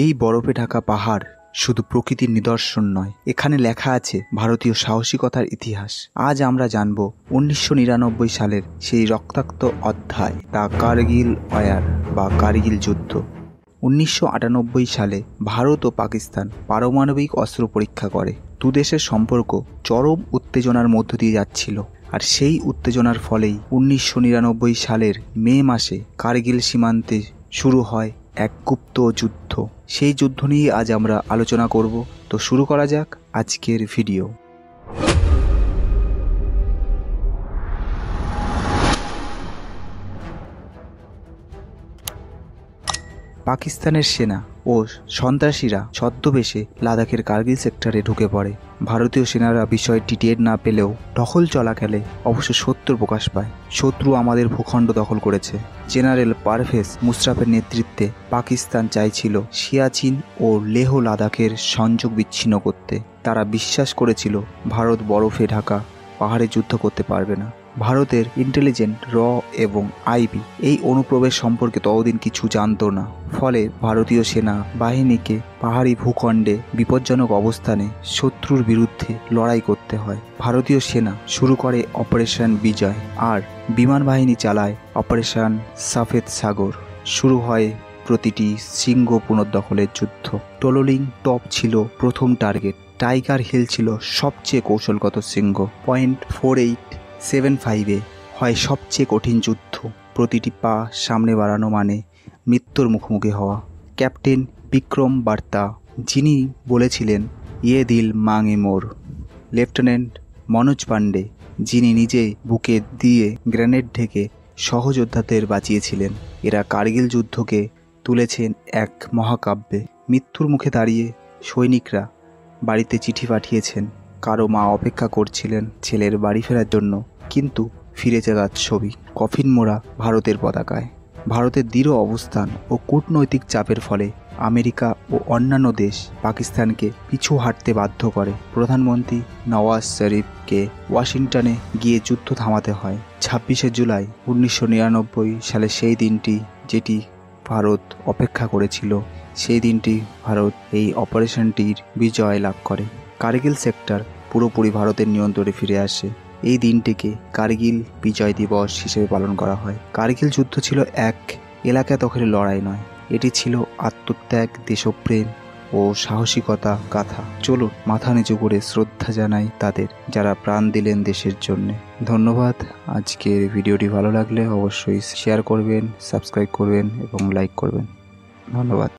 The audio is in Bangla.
এই বরফে ঢাকা পাহাড় শুধু প্রকৃতির নিদর্শন নয়, এখানে লেখা আছে ভারতীয় সাহসিকতার ইতিহাস। আজ আমরা জানব 1999 সালের সেই রক্তাক্ত অধ্যায়, দ্য কারগিল ওয়ার বা কারগিল যুদ্ধ। 1998 সালে ভারত ও পাকিস্তান পারমাণবিক অস্ত্র পরীক্ষা করে। দুদেশের সম্পর্ক চরম উত্তেজনার মধ্য দিয়ে যাচ্ছিল, আর সেই উত্তেজনার ফলেই 1999 সালের মে মাসে কারগিল সীমান্তে শুরু হয় এক গুপ্ত যুদ্ধ। সেই যুদ্ধ নিয়ে আজ আমরা আলোচনা করব। তো শুরু করা যাক আজকের ভিডিও। পাকিস্তানের সেনা ও সন্ত্রাসীরা ছদ্মবেশে লাদাখের কারগিল সেক্টরে ঢুকে পড়ে। ভারতীয় সেনারা বিষয়টি টের না পেলেও টহল চলাকালে অবশ্য সত্য প্রকাশ পায়। শত্রু আমাদের ভূখণ্ড দখল করেছে। জেনারেল পারভেজ মুশারফের নেতৃত্বে পাকিস্তান চাইছিল সিয়াচিন ও লেহ লাদাখের সংযোগ বিচ্ছিন্ন করতে। তারা বিশ্বাস করেছিল ভারত বরফে ঢাকা পাহাড়ে যুদ্ধ করতে পারবে না। ভারতের ইন্টেলিজেন্ট র এবং আইবি এই অনুপ্রবেশ সম্পর্কে ততদিন কিছু জানত না। ফলে ভারতীয় সেনা বাহিনীকে পাহাড়ি ভূখণ্ডে বিপজ্জনক অবস্থানে শত্রুর বিরুদ্ধে লড়াই করতে হয়। ভারতীয় সেনা শুরু করে অপারেশন বিজয়, আর বিমান বাহিনী চালায় অপারেশন সাফেদ সাগর। শুরু হয় প্রতিটি শৃঙ্গ পুনর্দখলের যুদ্ধ। টোলোলিং টপ ছিল প্রথম টার্গেট। টাইগার হিল ছিল সবচেয়ে কৌশলগত শৃঙ্গ। পয়েন্ট 4875-এ হয় সবচেয়ে কঠিন যুদ্ধ। প্রতিটি পা সামনে বাড়ানো মানে মৃত্যুর মুখোমুখি হওয়া। ক্যাপ্টেন বিক্রম বার্তা, যিনি বলেছিলেন ইয়ে দিল মাঙে মোর। লেফটেন্যান্ট মনোজ পাণ্ডে, যিনি নিজে বুকে দিয়ে গ্রেনেড ঢেকে সহযোদ্ধাদের বাঁচিয়েছিলেন। এরা কারগিল যুদ্ধকে তুলেছেন এক মহাকাব্যে। মৃত্যুর মুখে দাঁড়িয়ে সৈনিকরা বাড়িতে চিঠি পাঠিয়েছেন। কারো মা অপেক্ষা করছিলেন ছেলের বাড়ি ফেরার জন্য, কিন্তু ফিরে যাওয়ার ছবি কফিন মোড়া ভারতের পতাকায়। ভারতের দৃঢ় অবস্থান ও কূটনৈতিক চাপের ফলে আমেরিকা ও অন্যান্য দেশ পাকিস্তানকে পিছু হাঁটতে বাধ্য করে। প্রধানমন্ত্রী নওয়াজ শরীফকে ওয়াশিংটনে গিয়ে যুদ্ধ থামাতে হয়। 26শে জুলাই 1999 সালে সেই দিনটি, যেটি ভারত অপেক্ষা করেছিল। সেই দিনটি ভারত এই অপারেশনটির বিজয় লাভ করে। কারগিল সেক্টর পুরোপুরি ভারতের নিয়ন্ত্রণে ফিরে আসে। এই দিনটিকে কারগিল বিজয় দিবস হিসেবে পালন করা হয়। কারগিল যুদ্ধ ছিল এক এলাকা দখলের লড়াই নয়, এটি ছিল আত্মত্যাগ, দেশপ্রেম ও সাহসিকতা গাথা। চলুন মাথা নিচু করে শ্রদ্ধা জানাই তাদের, যারা প্রাণ দিলেন দেশের জন্য। ধন্যবাদ। আজকের ভিডিওটি ভালো লাগলে অবশ্যই শেয়ার করবেন, সাবস্ক্রাইব করবেন এবং লাইক করবেন। ধন্যবাদ।